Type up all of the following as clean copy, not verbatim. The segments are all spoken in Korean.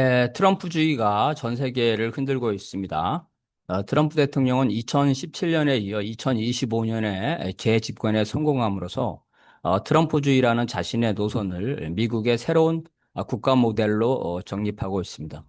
네, 트럼프주의가 전 세계를 흔들고 있습니다. 트럼프 대통령은 2017년에 이어 2025년에 재집권에 성공함으로써 트럼프주의라는 자신의 노선을 미국의 새로운 국가 모델로 정립하고 있습니다.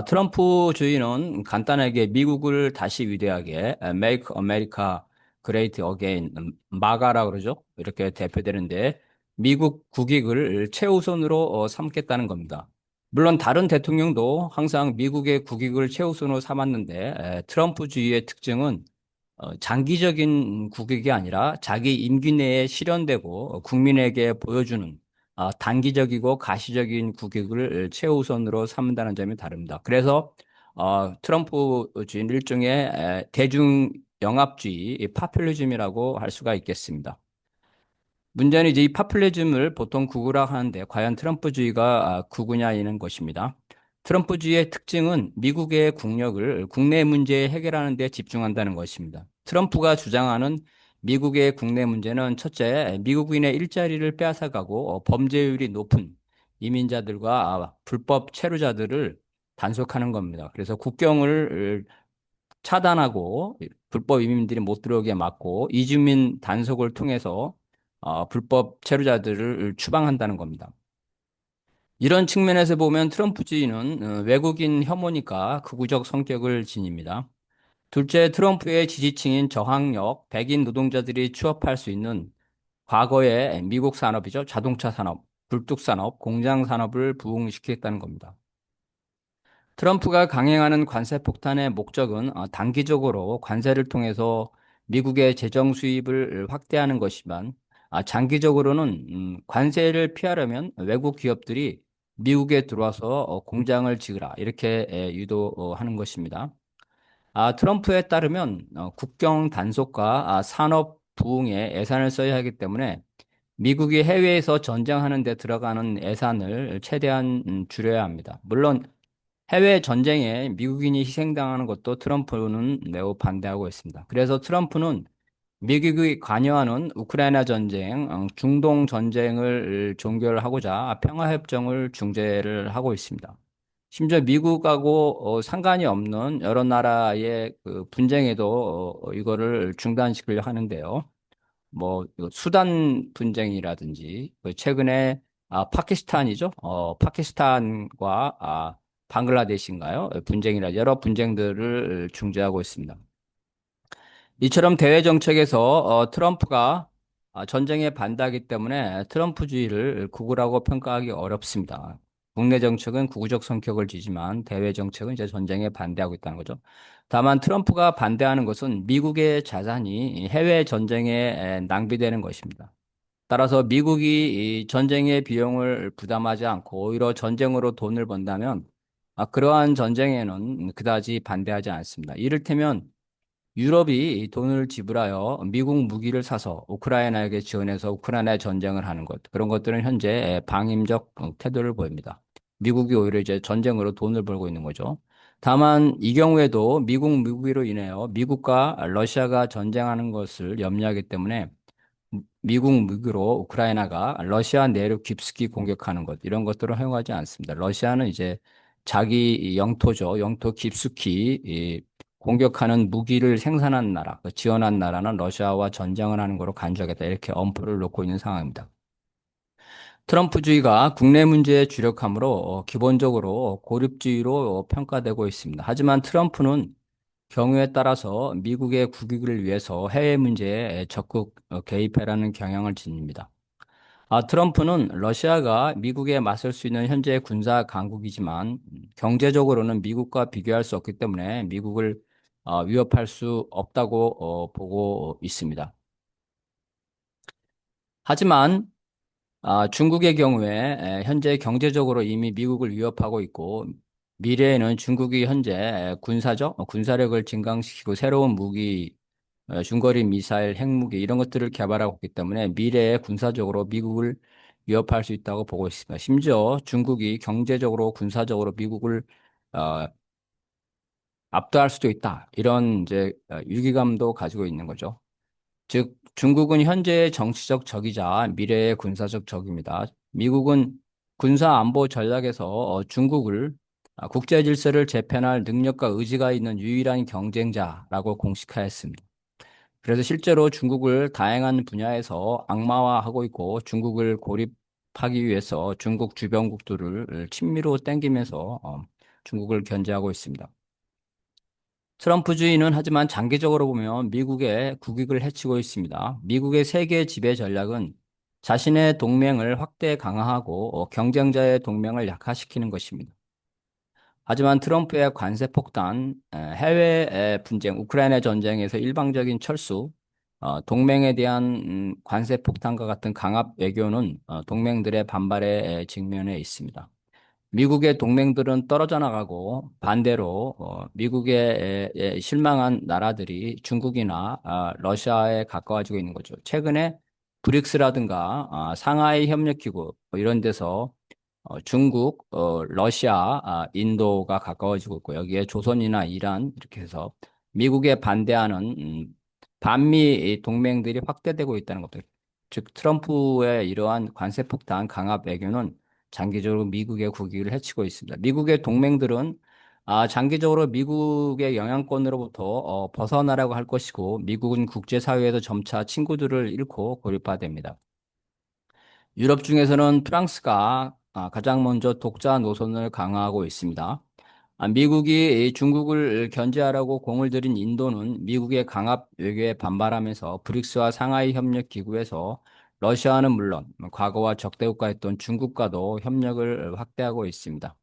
트럼프주의는 간단하게 미국을 다시 위대하게 Make America Great Again, 마가라 그러죠. 이렇게 대표되는데 미국 국익을 최우선으로 삼겠다는 겁니다. 물론 다른 대통령도 항상 미국의 국익을 최우선으로 삼았는데 트럼프주의의 특징은 장기적인 국익이 아니라 자기 임기 내에 실현되고 국민에게 보여주는 단기적이고 가시적인 국익을 최우선으로 삼는다는 점이 다릅니다. 그래서 트럼프주의는 일종의 대중 영합주의, 파퓰리즘이라고 할 수가 있겠습니다. 문제는 이제 이 파퓰리즘을 보통 극우라 하는데 과연 트럼프주의가 극우냐는 것입니다. 트럼프주의의 특징은 미국의 국력을 국내 문제 해결하는 데 집중한다는 것입니다. 트럼프가 주장하는 미국의 국내 문제는 첫째, 미국인의 일자리를 빼앗아가고 범죄율이 높은 이민자들과 불법 체류자들을 단속하는 겁니다. 그래서 국경을 차단하고 불법 이민들이 못 들어오게 막고 이주민 단속을 통해서 불법 체류자들을 추방한다는 겁니다. 이런 측면에서 보면 트럼프주의는 외국인 혐오니까 극우적 성격을 지닙니다. 둘째, 트럼프의 지지층인 저항력, 백인 노동자들이 취업할 수 있는 과거의 미국 산업이죠. 자동차 산업, 굴뚝 산업, 공장 산업을 부흥시키겠다는 겁니다. 트럼프가 강행하는 관세 폭탄의 목적은 단기적으로 관세를 통해서 미국의 재정 수입을 확대하는 것이지만 장기적으로는 관세를 피하려면 외국 기업들이 미국에 들어와서 공장을 지으라 이렇게 유도하는 것입니다. 트럼프에 따르면 국경 단속과 산업 부흥에 예산을 써야 하기 때문에 미국이 해외에서 전쟁하는 데 들어가는 예산을 최대한 줄여야 합니다. 물론 해외 전쟁에 미국인이 희생당하는 것도 트럼프는 매우 반대하고 있습니다. 그래서 트럼프는 미국이 관여하는 우크라이나 전쟁, 중동 전쟁을 종결하고자 평화협정을 중재를 하고 있습니다. 심지어 미국하고 상관이 없는 여러 나라의 그 분쟁에도 이거를 중단시키려 하는데요. 뭐 이거 수단 분쟁이라든지 최근에 파키스탄이죠. 파키스탄과 방글라데시인가요? 분쟁이라 여러 분쟁들을 중재하고 있습니다. 이처럼 대외 정책에서 트럼프가 전쟁에 반대하기 때문에 트럼프주의를 극우라고 평가하기 어렵습니다. 국내 정책은 극우적 성격을 띠지만 대외 정책은 이제 전쟁에 반대하고 있다는 거죠. 다만 트럼프가 반대하는 것은 미국의 자산이 해외 전쟁에 낭비되는 것입니다. 따라서 미국이 이 전쟁의 비용을 부담하지 않고 오히려 전쟁으로 돈을 번다면 그러한 전쟁에는 그다지 반대하지 않습니다. 이를테면 유럽이 돈을 지불하여 미국 무기를 사서 우크라이나에게 지원해서 우크라이나에 전쟁을 하는 것, 그런 것들은 현재 방임적 태도를 보입니다. 미국이 오히려 이제 전쟁으로 돈을 벌고 있는 거죠. 다만 이 경우에도 미국 무기로 인해요 미국과 러시아가 전쟁하는 것을 염려하기 때문에 미국 무기로 우크라이나가 러시아 내륙 깊숙이 공격하는 것, 이런 것들을 허용하지 않습니다. 러시아는 이제 자기 영토죠. 영토 깊숙이 공격하는 무기를 생산한 나라, 지원한 나라는 러시아와 전쟁을 하는 거로 간주하겠다. 이렇게 엄포를 놓고 있는 상황입니다. 트럼프주의가 국내 문제에 주력하므로 기본적으로 고립주의로 평가되고 있습니다. 하지만 트럼프는 경우에 따라서 미국의 국익을 위해서 해외 문제에 적극 개입해라는 경향을 지닙니다. 트럼프는 러시아가 미국에 맞설 수 있는 현재 군사 강국이지만 경제적으로는 미국과 비교할 수 없기 때문에 미국을 위협할 수 없다고 보고 있습니다. 하지만 중국의 경우에 현재 경제적으로 이미 미국을 위협하고 있고 미래에는 중국이 현재 군사적 군사력을 증강시키고 새로운 무기, 중거리 미사일, 핵무기 이런 것들을 개발하고 있기 때문에 미래에 군사적으로 미국을 위협할 수 있다고 보고 있습니다. 심지어 중국이 경제적으로 군사적으로 미국을 어, 압도할 수도 있다. 이런 이제 위기감도 가지고 있는 거죠. 즉, 중국은 현재의 정치적 적이자 미래의 군사적 적입니다. 미국은 군사 안보 전략에서 중국을 국제 질서를 재편할 능력과 의지가 있는 유일한 경쟁자라고 공식화했습니다. 그래서 실제로 중국을 다양한 분야에서 악마화하고 있고 중국을 고립하기 위해서 중국 주변국들을 친미로 땡기면서 중국을 견제하고 있습니다. 트럼프주의는 하지만 장기적으로 보면 미국의 국익을 해치고 있습니다. 미국의 세계 지배 전략은 자신의 동맹을 확대 강화하고 경쟁자의 동맹을 약화시키는 것입니다. 하지만 트럼프의 관세 폭탄, 해외 분쟁, 우크라이나 전쟁에서 일방적인 철수, 동맹에 대한 관세 폭탄과 같은 강압 외교는 동맹들의 반발에 직면해 있습니다. 미국의 동맹들은 떨어져 나가고 반대로 미국의 실망한 나라들이 중국이나 러시아에 가까워지고 있는 거죠. 최근에 브릭스라든가 상하이 협력기구 뭐 이런 데서 중국, 러시아, 인도가 가까워지고 있고 여기에 조선이나 이란 이렇게 해서 미국에 반대하는 반미 동맹들이 확대되고 있다는 겁니다. 즉 트럼프의 이러한 관세 폭탄 강압 외교는 장기적으로 미국의 국익을 해치고 있습니다. 미국의 동맹들은 장기적으로 미국의 영향권으로부터 벗어나라고 할 것이고 미국은 국제사회에서 점차 친구들을 잃고 고립화됩니다. 유럽 중에서는 프랑스가 가장 먼저 독자 노선을 강화하고 있습니다. 미국이 중국을 견제하라고 공을 들인 인도는 미국의 강압 외교에 반발하면서 브릭스와 상하이 협력 기구에서 러시아는 물론 과거와 적대국가였던 중국과도 협력을 확대하고 있습니다.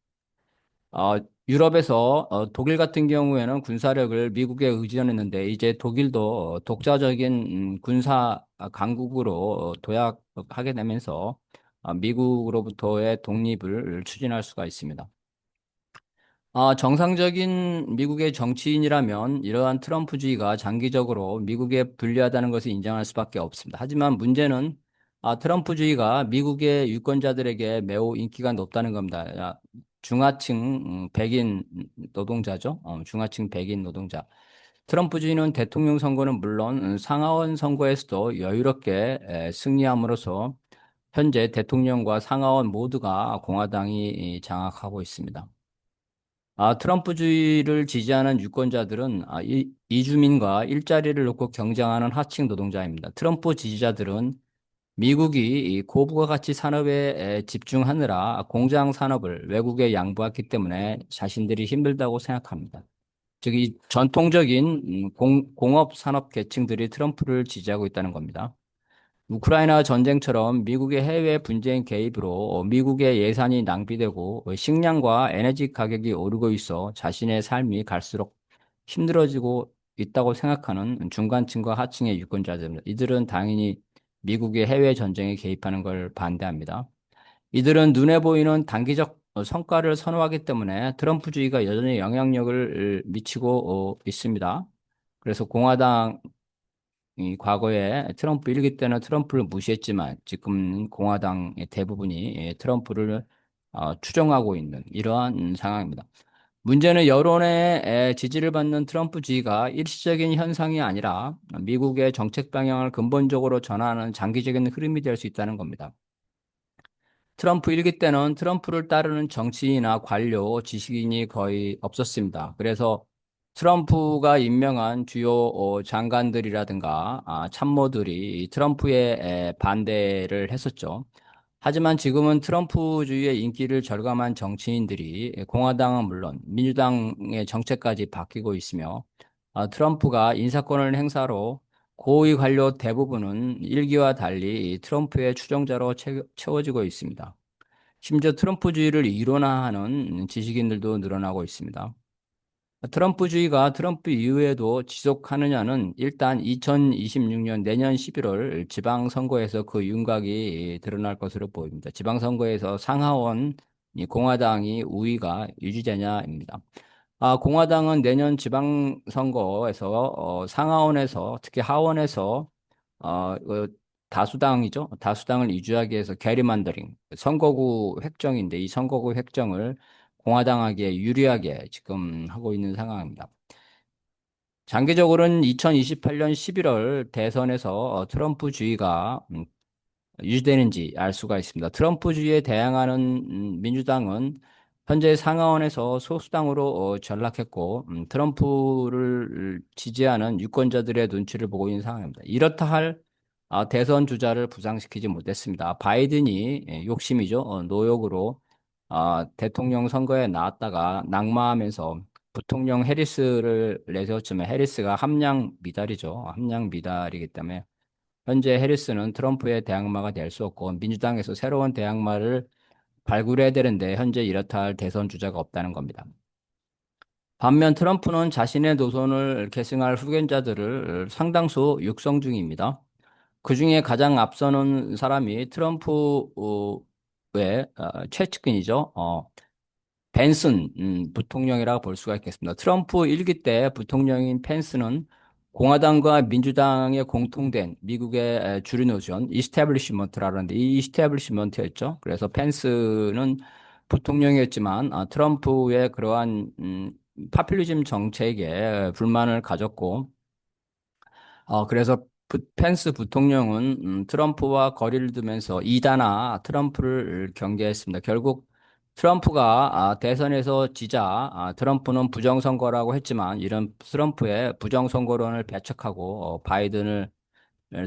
어, 유럽에서 독일 같은 경우에는 군사력을 미국에 의존했는데 이제 독일도 독자적인 군사 강국으로 도약하게 되면서 미국으로부터의 독립을 추진할 수가 있습니다. 정상적인 미국의 정치인이라면 이러한 트럼프주의가 장기적으로 미국에 불리하다는 것을 인정할 수밖에 없습니다. 하지만 문제는 트럼프주의가 미국의 유권자들에게 매우 인기가 높다는 겁니다. 중하층 백인 노동자죠. 중하층 백인 노동자. 트럼프주의는 대통령 선거는 물론 상하원 선거에서도 여유롭게 승리함으로써 현재 대통령과 상하원 모두가 공화당이 장악하고 있습니다. 트럼프주의를 지지하는 유권자들은 이주민과 일자리를 놓고 경쟁하는 하층 노동자입니다. 트럼프 지지자들은 미국이 이 고부가 가치 산업에 집중하느라 공장 산업을 외국에 양보했기 때문에 자신들이 힘들다고 생각합니다. 즉, 이 전통적인 공업 산업 계층들이 트럼프를 지지하고 있다는 겁니다. 우크라이나 전쟁처럼 미국의 해외 분쟁 개입으로 미국의 예산이 낭비되고 식량과 에너지 가격이 오르고 있어 자신의 삶이 갈수록 힘들어지고 있다고 생각하는 중간층과 하층의 유권자들입니다. 이들은 당연히 미국의 해외 전쟁에 개입하는 걸 반대합니다. 이들은 눈에 보이는 단기적 성과를 선호하기 때문에 트럼프주의가 여전히 영향력을 미치고 있습니다. 그래서 공화당 이 과거에 트럼프 일기 때는 트럼프를 무시했지만 지금 공화당의 대부분이 트럼프를 추종하고 있는 이러한 상황입니다. 문제는 여론의 지지를 받는 트럼프주의가 일시적인 현상이 아니라 미국의 정책 방향을 근본적으로 전환하는 장기적인 흐름이 될 수 있다는 겁니다. 트럼프 일기 때는 트럼프를 따르는 정치인이나 관료, 지식인이 거의 없었습니다. 그래서 트럼프가 임명한 주요 장관들이라든가 참모들이 트럼프의 반대를 했었죠. 하지만 지금은 트럼프주의의 인기를 절감한 정치인들이 공화당은 물론 민주당의 정책까지 바뀌고 있으며 트럼프가 인사권을 행사로 고위 관료 대부분은 일기와 달리 트럼프의 추종자로 채워지고 있습니다. 심지어 트럼프주의를 이론화하는 지식인들도 늘어나고 있습니다. 트럼프주의가 트럼프 이후에도 지속하느냐는 일단 2026년 내년 11월 지방선거에서 그 윤곽이 드러날 것으로 보입니다. 지방선거에서 상하원 공화당이 우위가 유지되냐입니다. 공화당은 내년 지방선거에서 상하원에서 특히 하원에서 다수당이죠. 다수당을 유지하기 위해서 게리만더링, 선거구 획정인데 이 선거구 획정을 공화당에게 유리하게 지금 하고 있는 상황입니다. 장기적으로는 2028년 11월 대선에서 트럼프주의가 유지되는지 알 수가 있습니다. 트럼프주의에 대항하는 민주당은 현재 상하원에서 소수당으로 전락했고 트럼프를 지지하는 유권자들의 눈치를 보고 있는 상황입니다. 이렇다 할 대선 주자를 부상시키지 못했습니다. 바이든이 욕심이죠. 노역으로 대통령 선거에 나왔다가 낙마하면서 부통령 해리스를 내세웠지만 해리스가 함량 미달이죠. 함량 미달이기 때문에 현재 해리스는 트럼프의 대항마가 될 수 없고 민주당에서 새로운 대항마를 발굴해야 되는데 현재 이렇다 할 대선 주자가 없다는 겁니다. 반면 트럼프는 자신의 노선을 계승할 후견자들을 상당수 육성 중입니다. 그 중에 가장 앞서는 사람이 트럼프의 최측근이죠. 펜슨 부통령이라고 볼 수가 있겠습니다. 트럼프 1기 때 부통령인 펜스는 공화당과 민주당의 공통된 미국의 주류 노선 이스태블리시먼트라는데 이 이스태블리시먼트였죠. 그래서 펜스는 부통령이었지만 트럼프의 그러한 파퓰리즘 정책에 불만을 가졌고 그래서 펜스 부통령은 트럼프와 거리를 두면서 이다나 트럼프를 경계했습니다. 결국 트럼프가 대선에서 지자 트럼프는 부정선거라고 했지만 이런 트럼프의 부정선거론을 배척하고 바이든을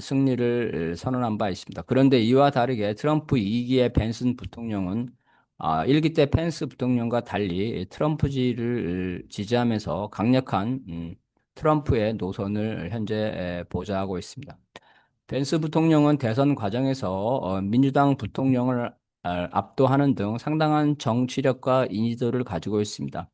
승리를 선언한 바 있습니다. 그런데 이와 다르게 트럼프 2기의 펜슨 부통령은 1기 때 펜스 부통령과 달리 트럼프지를 지지하면서 강력한 트럼프의 노선을 현재 보좌하고 있습니다. 펜스 부통령은 대선 과정에서 민주당 부통령을 압도하는 등 상당한 정치력과 인지도를 가지고 있습니다.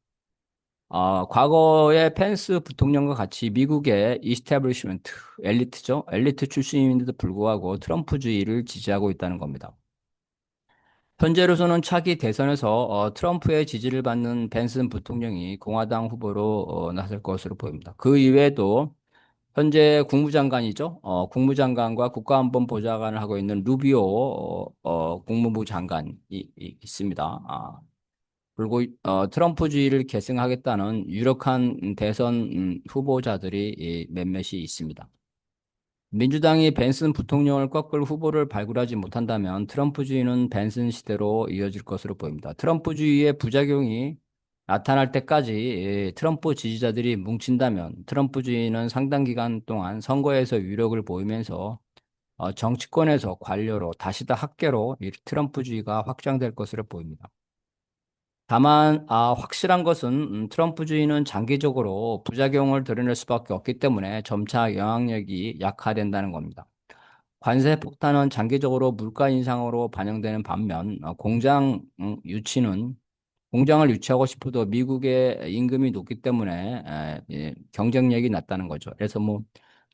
과거에 펜스 부통령과 같이 미국의 이스태블리시먼트, 엘리트죠. 엘리트 출신임에도 불구하고 트럼프주의를 지지하고 있다는 겁니다. 현재로서는 차기 대선에서 트럼프의 지지를 받는 벤슨 부통령이 공화당 후보로 나설 것으로 보입니다. 그 이외에도 현재 국무장관이죠. 국무장관과 국가안보보좌관을 하고 있는 루비오 국무부 장관이 있습니다. 그리고 트럼프주의를 계승하겠다는 유력한 대선 후보자들이 몇몇이 있습니다. 민주당이 벤슨 부통령을 꺾을 후보를 발굴하지 못한다면 트럼프주의는 벤슨 시대로 이어질 것으로 보입니다. 트럼프주의의 부작용이 나타날 때까지 트럼프 지지자들이 뭉친다면 트럼프주의는 상당 기간 동안 선거에서 위력을 보이면서 정치권에서 관료로 다시다 학계로 이 트럼프주의가 확장될 것으로 보입니다. 다만 확실한 것은 트럼프주의는 장기적으로 부작용을 드러낼 수밖에 없기 때문에 점차 영향력이 약화된다는 겁니다. 관세 폭탄은 장기적으로 물가 인상으로 반영되는 반면 공장 유치는 공장을 유치하고 싶어도 미국의 임금이 높기 때문에 경쟁력이 낮다는 거죠. 그래서 뭐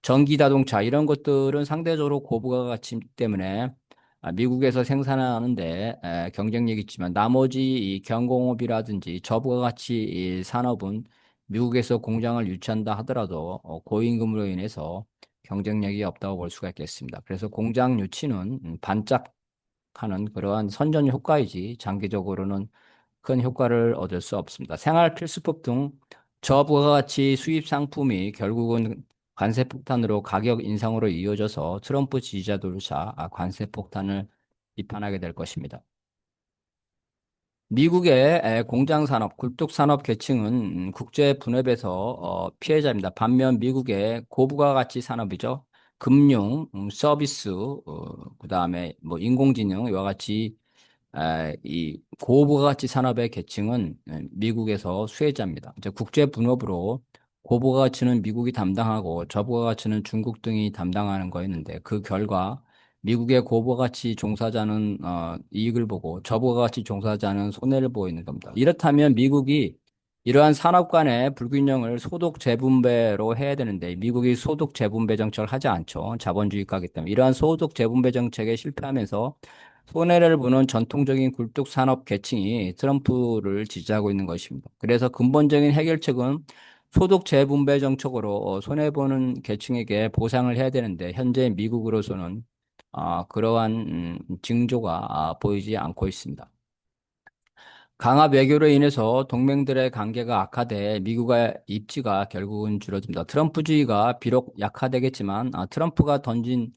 전기 자동차 이런 것들은 상대적으로 고부가가치 때문에 미국에서 생산하는데 경쟁력이 있지만 나머지 이 경공업이라든지 저부가가치 이 산업은 미국에서 공장을 유치한다 하더라도 고임금으로 인해서 경쟁력이 없다고 볼 수가 있겠습니다. 그래서 공장 유치는 반짝하는 그러한 선전 효과이지 장기적으로는 큰 효과를 얻을 수 없습니다. 생활 필수품 등 저부가가치 수입 상품이 결국은 관세 폭탄으로 가격 인상으로 이어져서 트럼프 지지자들조차 관세 폭탄을 비판하게 될 것입니다. 미국의 공장 산업, 굴뚝 산업 계층은 국제 분업에서 피해자입니다. 반면 미국의 고부가가치 산업이죠. 금융, 서비스, 그다음에 뭐 인공지능 이와 같이 이 고부가가치 산업의 계층은 미국에서 수혜자입니다. 이제 국제 분업으로 고부가가치는 미국이 담당하고 저부가가치는 중국 등이 담당하는 거였는데 그 결과 미국의 고부가가치 종사자는 이익을 보고 저부가가치 종사자는 손해를 보이는 겁니다. 이렇다면 미국이 이러한 산업 간의 불균형을 소득 재분배로 해야 되는데 미국이 소득 재분배 정책을 하지 않죠. 자본주의가기 때문에 이러한 소득 재분배 정책에 실패하면서 손해를 보는 전통적인 굴뚝 산업 계층이 트럼프를 지지하고 있는 것입니다. 그래서 근본적인 해결책은 소득 재분배 정책으로 손해보는 계층에게 보상을 해야 되는데 현재 미국으로서는 그러한 징조가 보이지 않고 있습니다. 강압 외교로 인해서 동맹들의 관계가 악화돼 미국의 입지가 결국은 줄어듭니다. 트럼프주의가 비록 약화되겠지만 트럼프가 던진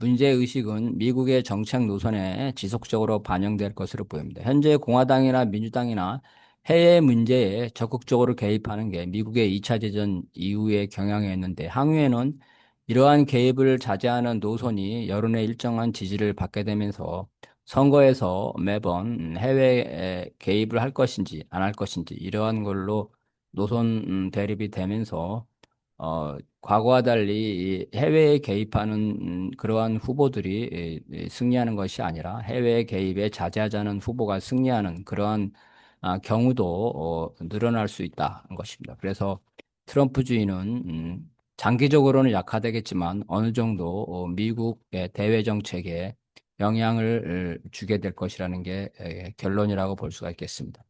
문제의식은 미국의 정책 노선에 지속적으로 반영될 것으로 보입니다. 현재 공화당이나 민주당이나 해외 문제에 적극적으로 개입하는 게 미국의 2차 대전 이후의 경향이었는데 향후에는 이러한 개입을 자제하는 노선이 여론의 일정한 지지를 받게 되면서 선거에서 매번 해외에 개입을 할 것인지 안 할 것인지 이러한 걸로 노선 대립이 되면서 과거와 달리 이 해외에 개입하는 그러한 후보들이 승리하는 것이 아니라 해외 개입에 자제하자는 후보가 승리하는 그러한 경우도 늘어날 수 있다는 것입니다. 그래서 트럼프주의는 장기적으로는 약화되겠지만 어느 정도 미국의 대외 정책에 영향을 주게 될 것이라는 게 결론이라고 볼 수가 있겠습니다.